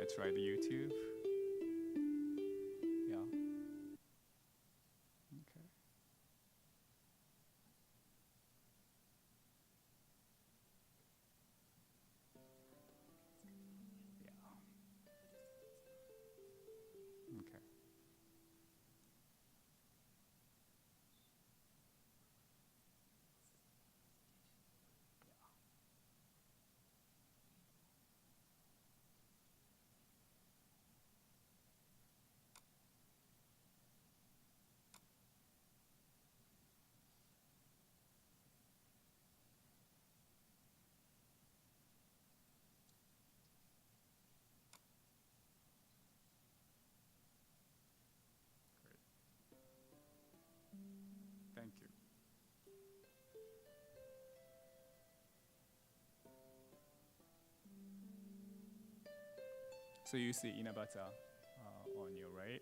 I tried YouTube. Yeah. Okay. Yeah. Okay. Great. Thank you. So you see Inabata on your right.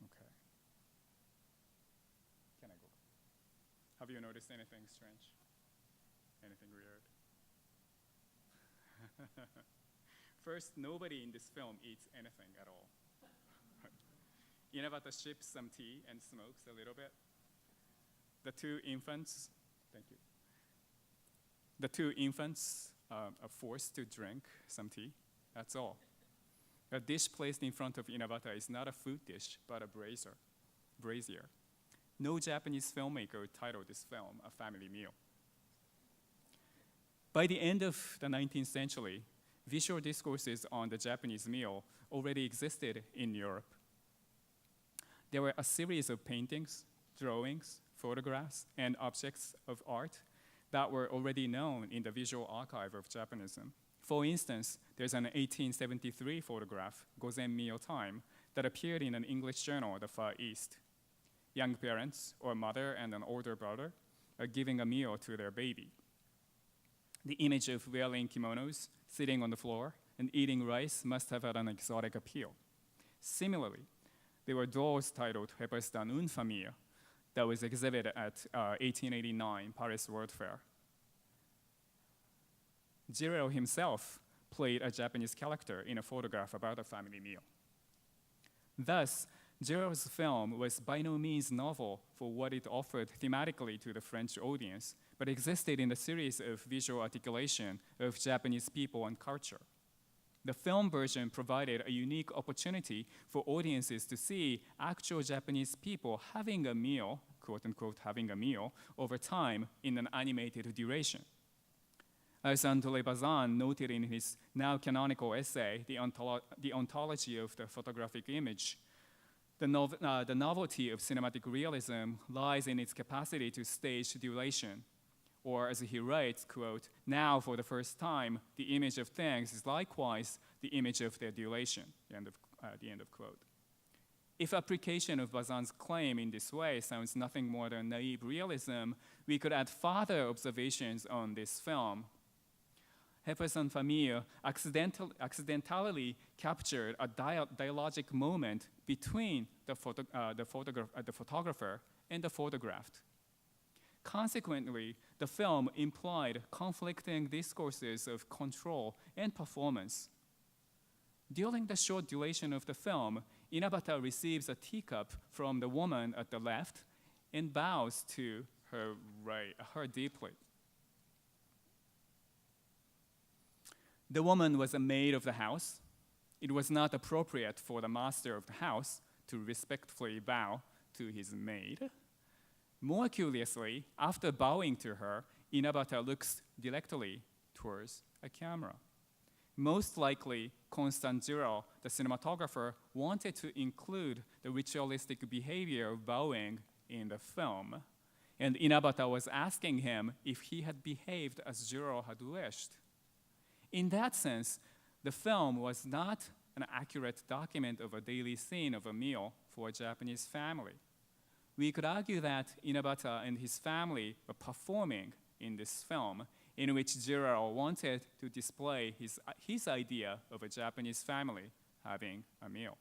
Okay. Can I go? Have you noticed anything strange? Anything weird? First, nobody in this film eats anything at all. Inabata sips some tea and smokes a little bit. The two infants, thank you. The two infants are forced to drink some tea. That's all. A dish placed in front of Inabata is not a food dish, but a brazier. No Japanese filmmaker titled this film a family meal. By the end of the 19th century, visual discourses on the Japanese meal already existed in Europe. There were a series of paintings, drawings, photographs, and objects of art that were already known in the visual archive of Japonism. For instance, there's an 1873 photograph, Gozen Meal Time, that appeared in an English journal, The Far East. Young parents, or mother and an older brother, are giving a meal to their baby. The image of wearing kimonos, sitting on the floor, and eating rice must have had an exotic appeal. Similarly, there were dolls titled Represent une famille that was exhibited at 1889 Paris World Fair. Jiro himself played a Japanese character in a photograph about a family meal. Thus, Jiro's film was by no means novel for what it offered thematically to the French audience, but existed in a series of visual articulation of Japanese people and culture. The film version provided a unique opportunity for audiences to see actual Japanese people having a meal, quote unquote, having a meal, over time in an animated duration. As André Bazin noted in his now canonical essay, The Ontology of the Photographic Image, the novelty of cinematic realism lies in its capacity to stage duration. Or as he writes, quote, now for the first time, the image of things is likewise the image of their duration, the end of quote. If application of Bazin's claim in this way sounds nothing more than naive realism, we could add further observations on this film. Represent Famille accidentally captured a dialogic moment between the photographer and the photographed. Consequently, the film implied conflicting discourses of control and performance. During the short duration of the film, Inabata receives a teacup from the woman at the left and bows to her deeply. The woman was a maid of the house. It was not appropriate for the master of the house to respectfully bow to his maid. More curiously, after bowing to her, Inabata looks directly towards a camera. Most likely, Constant Giraud, the cinematographer, wanted to include the ritualistic behavior of bowing in the film, and Inabata was asking him if he had behaved as Giraud had wished. In that sense, the film was not an accurate document of a daily scene of a meal for a Japanese family. We could argue that Inabata and his family were performing in this film, in which Jiro wanted to display his idea of a Japanese family having a meal.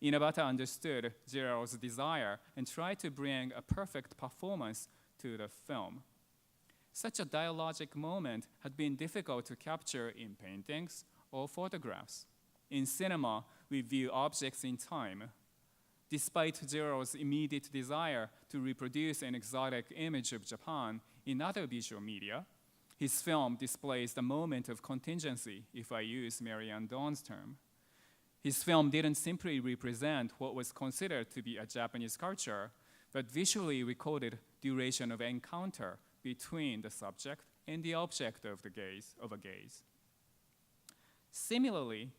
Inabata understood Jiro's desire and tried to bring a perfect performance to the film. Such a dialogic moment had been difficult to capture in paintings or photographs. In cinema, we view objects in time. Despite Jiro's immediate desire to reproduce an exotic image of Japan in other visual media, his film displays the moment of contingency, if I use Marianne Dawn's term. His film didn't simply represent what was considered to be a Japanese culture, but visually recorded duration of encounter between the subject and the object of a gaze. Similarly,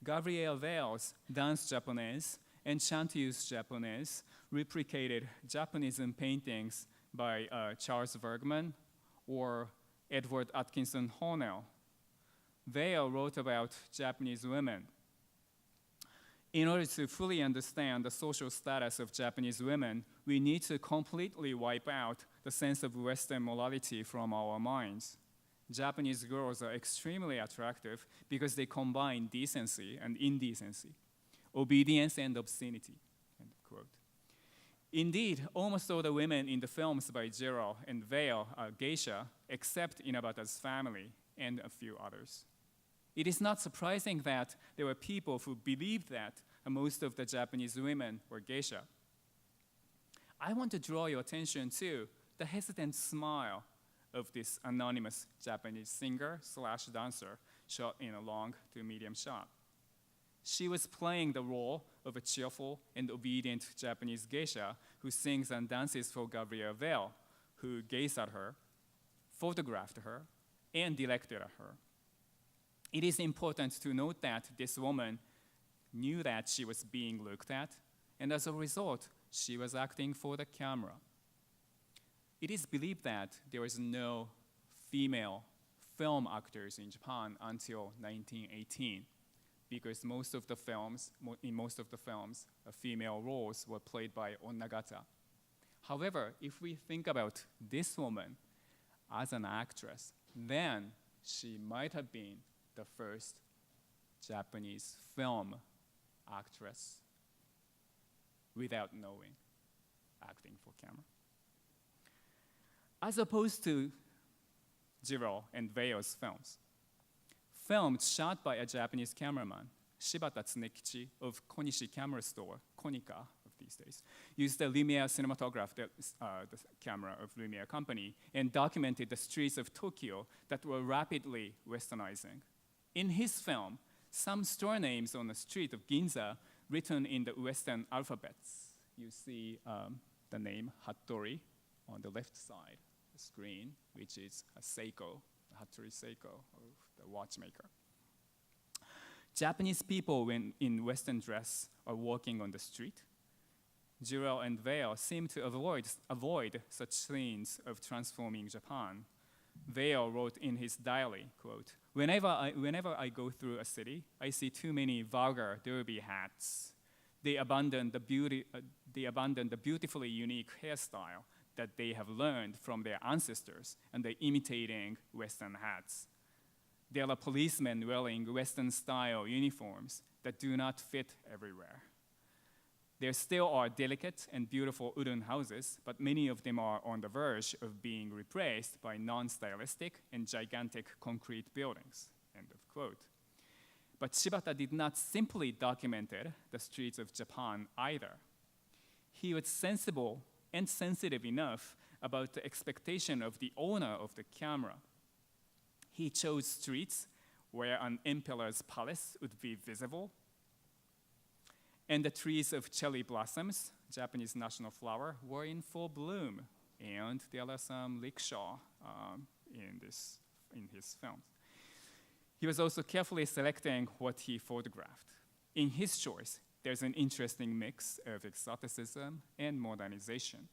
Gabrielle Vale's Danse Japonaise and Chanteuse Japonaise replicated Japonism paintings by Charles Bergman or Edward Atkinson Hornell. Vale wrote about Japanese women. In order to fully understand the social status of Japanese women, we need to completely wipe out the sense of Western morality from our minds. Japanese girls are extremely attractive because they combine decency and indecency, obedience and obscenity, end quote. Indeed, almost all the women in the films by Jiro and Vale are geisha, except Inabata's family and a few others. It is not surprising that there were people who believed that most of the Japanese women were geisha. I want to draw your attention to the hesitant smile of this anonymous Japanese singer/dancer shot in a long to medium shot. She was playing the role of a cheerful and obedient Japanese geisha who sings and dances for Gabrielle Vale, who gazed at her, photographed her, and directed at her. It is important to note that this woman knew that she was being looked at, and as a result, she was acting for the camera. It is believed that there was no female film actors in Japan until 1918, because in most of the films, female roles were played by onnagata. However, if we think about this woman as an actress, then she might have been the first Japanese film actress without knowing acting for camera. As opposed to Jiro and Vale's films shot by a Japanese cameraman, Shibata Tsunekichi of Konishi Camera Store, Konica of these days, used the Lumière cinematograph, the camera of Lumière company, and documented the streets of Tokyo that were rapidly westernizing. In his film, some store names on the street of Ginza written in the Western alphabets. You see the name Hattori on the left side of the screen, which is a Seiko, Hattori Seiko, of the watchmaker. Japanese people, when in Western dress, are walking on the street. Jiro and Vale seem to avoid such scenes of transforming Japan. Vale wrote in his diary, quote, whenever I go through a city, I see too many vulgar derby hats. They abandon the beautifully unique hairstyle that they have learned from their ancestors, and they're imitating Western hats. There are policemen wearing Western-style uniforms that do not fit everywhere. There still are delicate and beautiful wooden houses, but many of them are on the verge of being replaced by non-stylistic and gigantic concrete buildings, end of quote. But Shibata did not simply document the streets of Japan either. He was sensible and sensitive enough about the expectation of the owner of the camera. He chose streets where an emperor's palace would be visible, and the trees of cherry blossoms, Japanese national flower, were in full bloom, and there are some rickshaw in his film. He was also carefully selecting what he photographed. In his choice, there's an interesting mix of exoticism and modernization.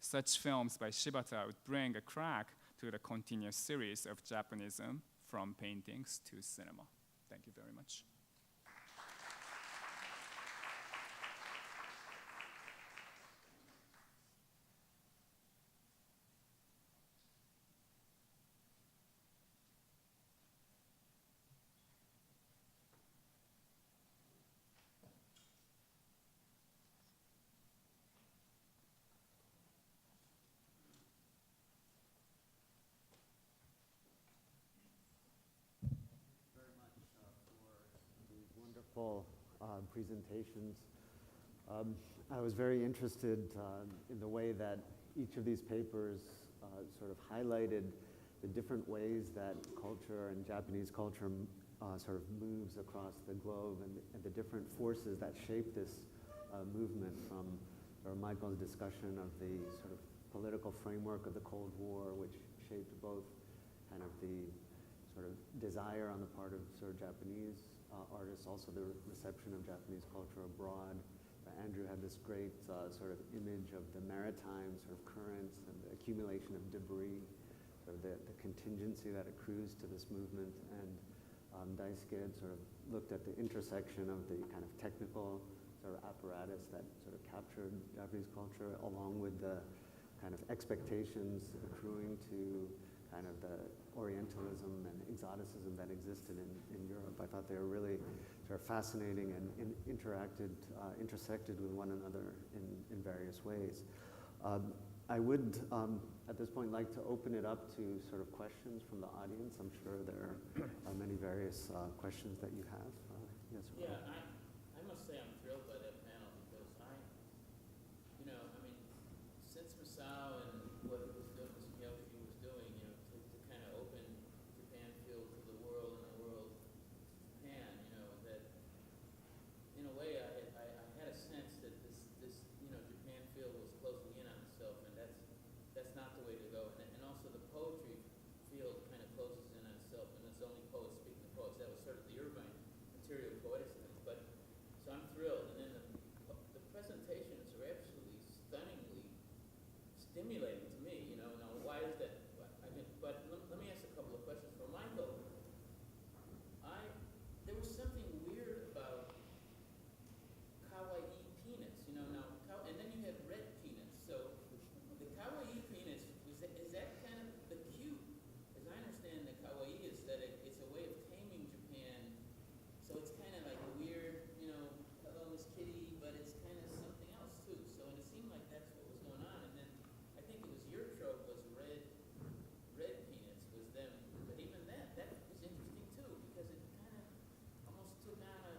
Such films by Shibata would bring a crack to the continuous series of Japanism from paintings to cinema. Thank Thank you very much. Wonderful presentations. I was very interested in the way that each of these papers sort of highlighted the different ways that culture and Japanese culture sort of moves across the globe and the different forces that shape this movement, from Michael's discussion of the sort of political framework of the Cold War, which shaped both kind of the sort of desire on the part of sort of Japanese artists, also the reception of Japanese culture abroad. Andrew had this great sort of image of the maritime sort of currents and the accumulation of debris, sort of the contingency that accrues to this movement. And Daisuke had sort of looked at the intersection of the kind of technical sort of apparatus that sort of captured Japanese culture, along with the kind of expectations accruing to kind of the Orientalism and exoticism that existed in Europe. I thought they were really sort of fascinating and intersected with one another in various ways. I would, at this point, like to open it up to sort of questions from the audience. I'm sure there are many various questions that you have. Yes. Yeah, I must say I'm thrilled by that panel, because since Masao and what Miyao was doing, to kind of open Japan field to the world and the world Japan, that in a way I had a sense that this Japan field was closing in on itself, and that's not the way to go. And also the poetry field kind of closes in on itself, and it's only poets speaking to poets. That was sort of the Irvine material poetics thing. But so I'm thrilled, and then the presentations are absolutely stunningly stimulating to me. Now why is that? But let me ask a couple of questions. For Michael, there was something weird about kawaii peanuts, now, and then you had red peanuts. So the kawaii peanuts, is that kind of the cute? As I understand, the kawaii is that it's a way of taming Japan. So it's kind of like a weird, hello Miss Kitty, but it's kind of something else too. So, and it seemed like that's what was going on. And then I think it was your trope was red peanuts was them. But even that was interesting too, because it kind of almost took on a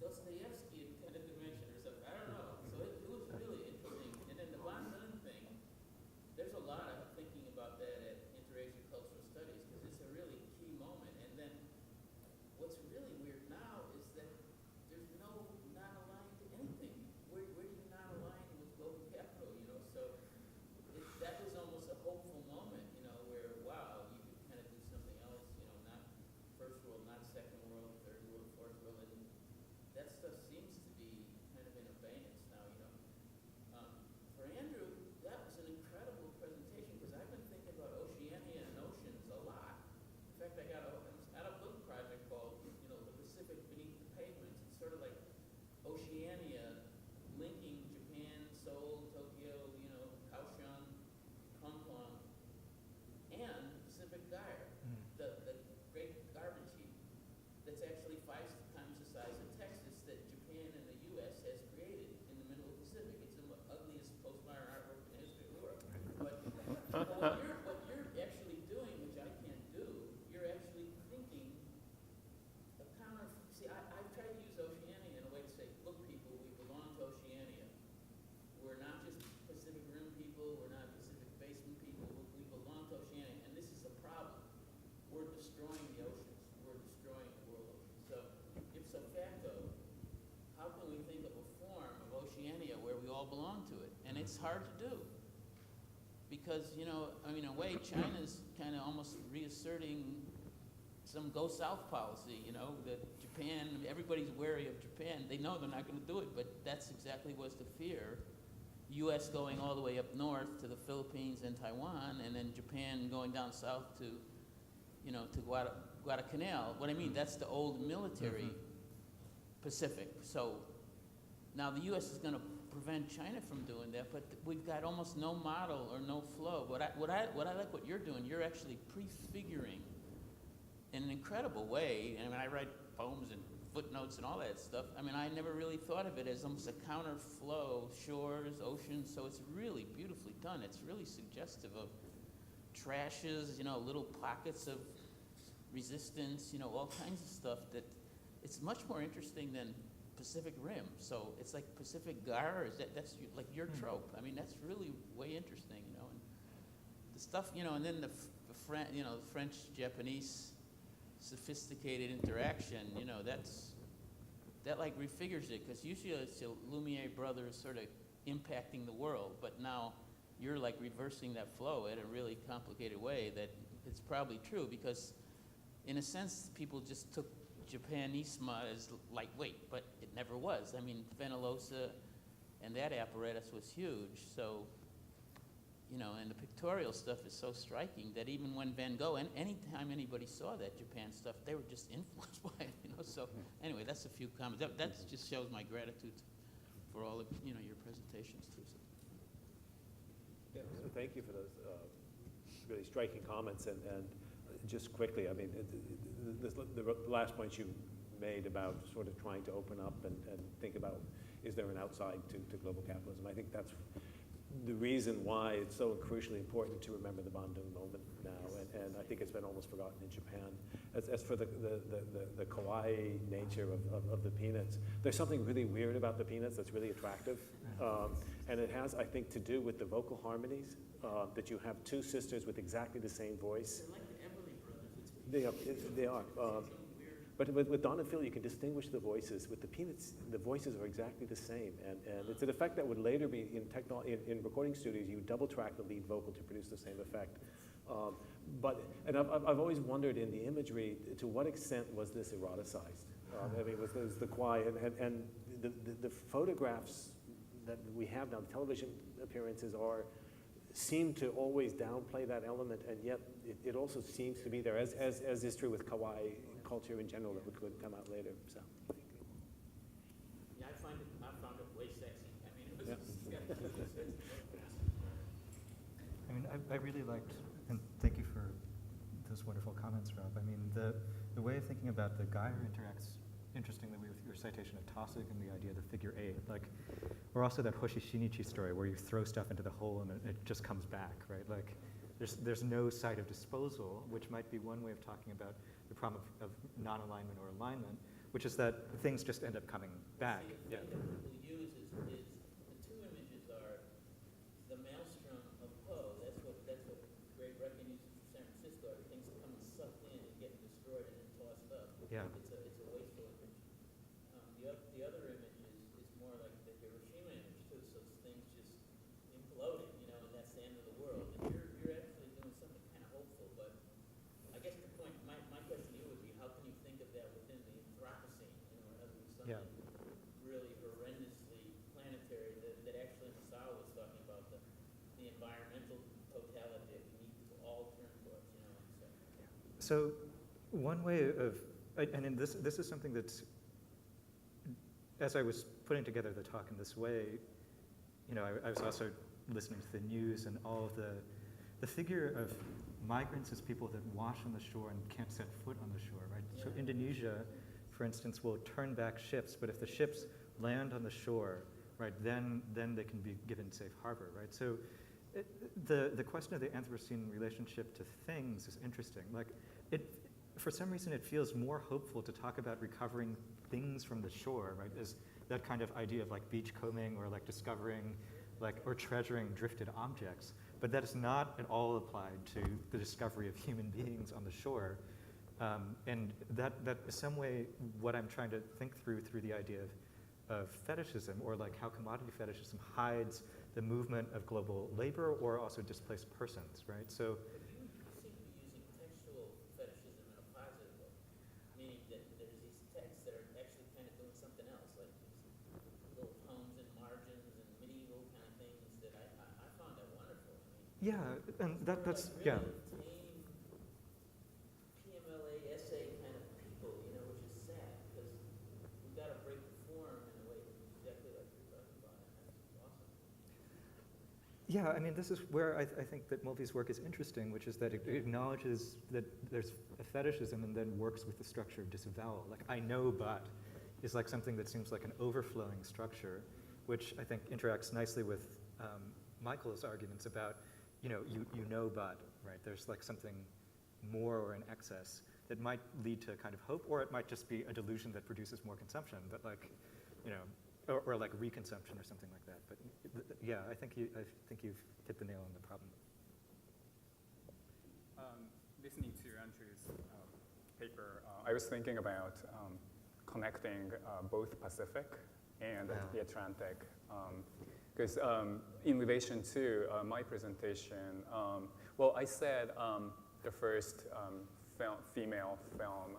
Dostoevsky kind of dimension or something. I don't know. So it was really interesting. And then the Von Lund thing, there's a lot of thinking about that at Inter-Asia Cultural Studies, because it's a really key moment. And then what's really weird now is that there's no non-aligned to anything. Where do you non-align with global capital, So that was almost a hopeful moment, where, wow, you could kind of do something else, not first world, not second world, third world, fourth world. And that stuff seems to be kind of in abeyance now, For Andrew, that was an incredible presentation, because I've been thinking about Oceania and oceans a lot. In fact, I had a book project called, The Pacific Beneath the Pavements. It's sort of like Oceania linking Japan, Seoul, Tokyo, Kaohsiung, Hong Kong, and the Pacific Gyre, the great garbage heap that's actually 5 times the size of Texas that Japan and the U.S. has created in the middle of the Pacific. It's the ugliest postmodern artwork in the history of the world. But what you're actually doing, which I can't do, you're actually thinking a counter. See, I've tried to use Oceania in a way to say, look, people, we belong to Oceania. We're not just Pacific Rim people. We're not Pacific Basin people. We belong to Oceania, and this is a problem. We're destroying the oceans. We're destroying the world oceans. So, ipso facto, how can we think of a form of Oceania where we all belong to it? And it's hard to do. Because, in a way, China's kind of almost reasserting some go south policy, that Japan, everybody's wary of Japan. They know they're not going to do it, but that's exactly what's the fear. U.S. going all the way up north to the Philippines and Taiwan, and then Japan going down south to, to Guadalcanal. What I mean, that's the old military Pacific. So now the U.S. is going to prevent China from doing that, but we've got almost no model or no flow. What I like what you're doing, you're actually prefiguring in an incredible way. I mean, I write poems and footnotes and all that stuff. I mean, I never really thought of it as almost a counter flow, shores, oceans, so it's really beautifully done. It's really suggestive of trashes, you know, little pockets of resistance, you know, all kinds of stuff that it's much more interesting than Pacific Rim. So it's like Pacific Gars, that's like your trope. I mean, that's really way interesting, you know. And the stuff, you know, and then the French-Japanese sophisticated interaction, you know, that like refigures it, because usually it's the Lumière brothers sort of impacting the world, but now you're like reversing that flow in a really complicated way that it's probably true, because in a sense people just took Japonisme as lightweight, but it never was. I mean, Fenollosa and that apparatus was huge, so you know, and the pictorial stuff is so striking that even when Van Gogh, and anytime anybody saw that Japan stuff, they were just influenced by it, you know. So anyway, that's a few comments. That just shows my gratitude for all of, you know, your presentations too. So. Yeah, so thank you for those really striking comments. And just quickly, I mean, the last point you made about sort of trying to open up and think about, is there an outside to global capitalism? I think that's the reason why it's so crucially important to remember the Bandung moment now, and I think it's been almost forgotten in Japan. As for the kawaii nature of the peanuts, there's something really weird about the peanuts that's really attractive, and it has, I think, to do with the vocal harmonies, that you have two sisters with exactly the same voice. They're like the Everly brothers. They are. But with Don and Phil, you can distinguish the voices. With the Peanuts, the voices are exactly the same. And it's an effect that would later be in recording studios, you double track the lead vocal to produce the same effect. And I've always wondered in the imagery, to what extent was this eroticized? I mean, was the quiet, and the photographs that we have now, the television appearances seem to always downplay that element, and yet it also seems to be there, as is true with kawaii culture in general that could come out later. So, yeah, I found it way sexy. I mean, it was I mean, I really liked, and thank you for those wonderful comments, Rob. I mean, the way of thinking about the Geyer interacts interestingly with your citation of Tasuke and the idea of the figure eight, or also that Hoshi Shinichi story where you throw stuff into the hole and it just comes back, right? Like, there's no site of disposal, which might be one way of talking about the problem of non-alignment or alignment, which is that things just end up coming back. See, the thing that people use is the two images are the maelstrom of Poe. That's what Great Reckoning uses for San Francisco. Everything's coming sucked in and getting destroyed and then tossed up. Yeah. It's a wasteful image. The other image is more like the Hiroshima image too. So things just imploding, you know, and that's the end of the world. And you're actually doing something kind of hopeful, but I guess the point, my question to you would be, how can you think of that within the Anthropocene, you know, in other words, something really horrendously planetary that actually Miyao was talking about, the environmental totality that we need to all turn towards, you know. So one way of, and this is something that's, as I was putting together the talk in this way, you know, I was also listening to the news and all of the figure of migrants as people that wash on the shore and can't set foot on the shore, right? Yeah. So Indonesia, for instance, will turn back ships, but if the ships land on the shore, right, then they can be given safe harbor, right? So the question of the Anthropocene relationship to things is interesting. Like, for some reason, it feels more hopeful to talk about recovering things from the shore, right? As that kind of idea of like beachcombing or like discovering, or treasuring drifted objects. But that is not at all applied to the discovery of human beings on the shore. And that is some way what I'm trying to think through the idea of fetishism, or like how commodity fetishism hides the movement of global labor or also displaced persons, right? So. You seem to be using textual fetishism in a positive way, meaning that there's these texts that are actually kind of doing something else, like these little poems and margins and medieval kind of things that I found that wonderful. I mean, yeah, and that's, really yeah. tame PMLA essay Yeah, I mean, this is where I think that Mulvey's work is interesting, which is that it acknowledges that there's a fetishism and then works with the structure of disavowal. Like, I know but is like something that seems like an overflowing structure, which I think interacts nicely with Michael's arguments about, you know but, right? There's like something more or in excess that might lead to a kind of hope, or it might just be a delusion that produces more consumption, but like, or like reconsumption or something like that. But yeah, I think you've hit the nail on the problem. Listening to Andrew's paper, I was thinking about connecting both Pacific and the Atlantic. Because in relation to my presentation, well, I said the first female film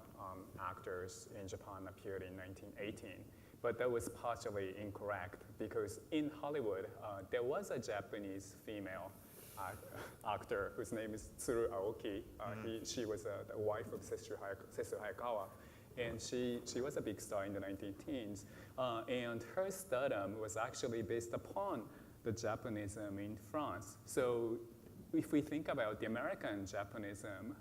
actors in Japan appeared in 1918. But that was partially incorrect because in Hollywood, there was a Japanese female actor whose name is Tsuru Aoki. She was the wife of Setsu Hayakawa. And she was a big star in the 19-teens. And her stardom was actually based upon the Japanism in France. So if we think about the American Japanism,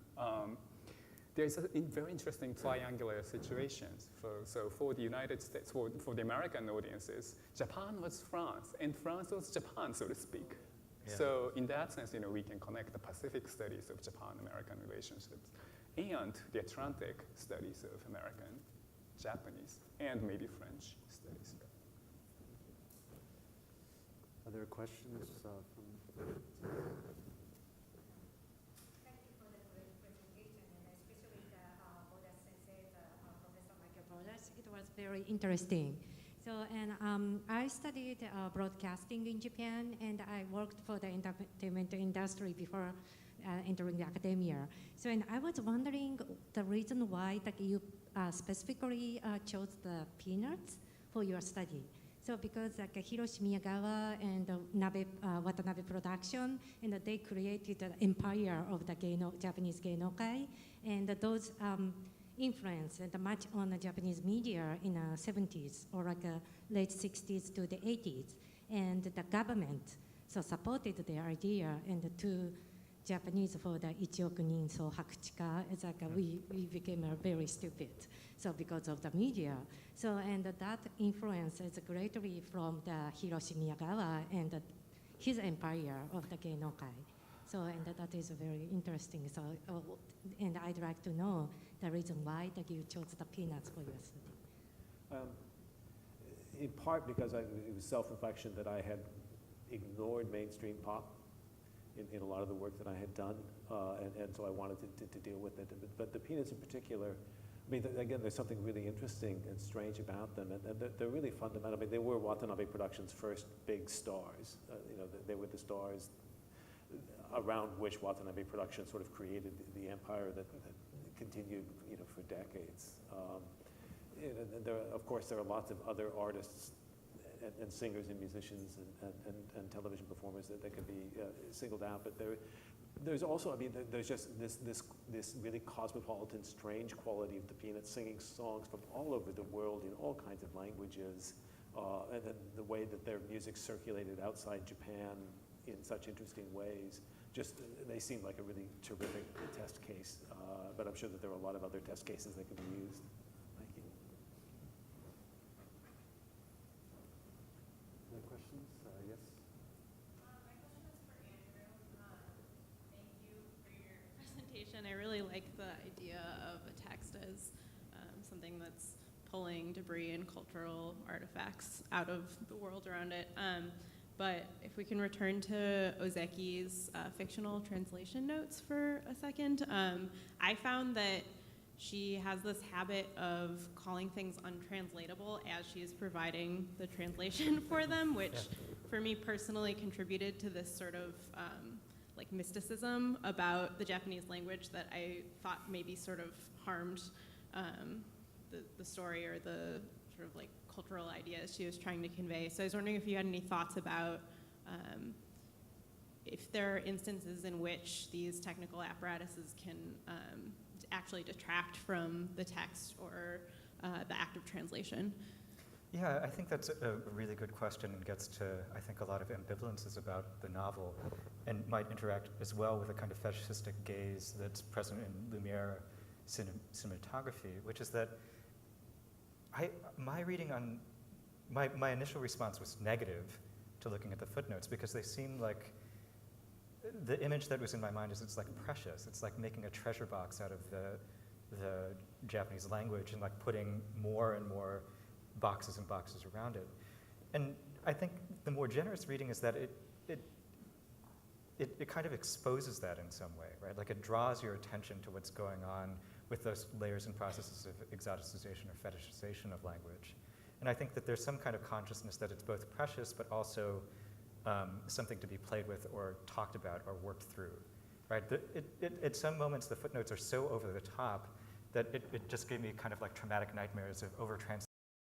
there's a very interesting triangular situations. So for the United States, for the American audiences, Japan was France, and France was Japan, so to speak. Yeah. So in that sense, we can connect the Pacific studies of Japan-American relationships and the Atlantic studies of American, Japanese, and maybe French studies. Other questions from? It was very interesting. So, and I studied broadcasting in Japan, and I worked for the entertainment industry before entering the academia. So, and I was wondering the reason why that you specifically chose the Peanuts for your study. So, because like Hiroshi Miyagawa and Watanabe Production, and they created the empire of the Japanese Geinokai, and those influence and much on the Japanese media in the 70s or like late 60s to the 80s. And the government so supported their idea, and the two Japanese for the Ichiokunin so hakuchika, it's like we became very stupid. So because of the media. So, and that influence is greatly from the Hiroshi Miyagawa and his empire of the Geinokai. So, and that is very interesting. So, and I'd like to know the reason why that you chose the Peanuts for your study. In part because it was self-reflection that I had ignored mainstream pop in a lot of the work that I had done, and so I wanted to deal with it. But the Peanuts in particular, I mean, again, there's something really interesting and strange about them, and they're really fundamental. I mean, they were Watanabe Productions' first big stars. They were the stars around which Watanabe Productions sort of created the empire that continued, for decades. And of course, there are lots of other artists and singers and musicians and television performers that could be singled out. But there's also, I mean, there's just this really cosmopolitan, strange quality of the Peanuts singing songs from all over the world in all kinds of languages, and then the way that their music circulated outside Japan in such interesting ways. Just, they seem like a really terrific test case, but I'm sure that there are a lot of other test cases that could be used. Thank you. Other questions? Yes? My question is for Andrew. Thank you for your presentation. I really like the idea of a text as something that's pulling debris and cultural artifacts out of the world around it. But if we can return to Ozeki's fictional translation notes for a second, I found that she has this habit of calling things untranslatable as she is providing the translation for them, which for me personally contributed to this sort of like mysticism about the Japanese language that I thought maybe sort of harmed the story or the sort of like cultural ideas she was trying to convey. So I was wondering if you had any thoughts about if there are instances in which these technical apparatuses can actually detract from the text or the act of translation. Yeah, I think that's a really good question and gets to, I think, a lot of ambivalences about the novel and might interact as well with a kind of fetishistic gaze that's present in Lumière cinematography, which is that my reading on, my initial response was negative to looking at the footnotes because they seem like, the image that was in my mind is it's like precious. It's like making a treasure box out of the Japanese language and like putting more and more boxes and boxes around it. And I think the more generous reading is that it kind of exposes that in some way, right? Like it draws your attention to what's going on with those layers and processes of exoticization or fetishization of language. And I think that there's some kind of consciousness that it's both precious but also something to be played with or talked about or worked through, right? At some moments, the footnotes are so over the top that it just gave me kind of like traumatic nightmares of over-translating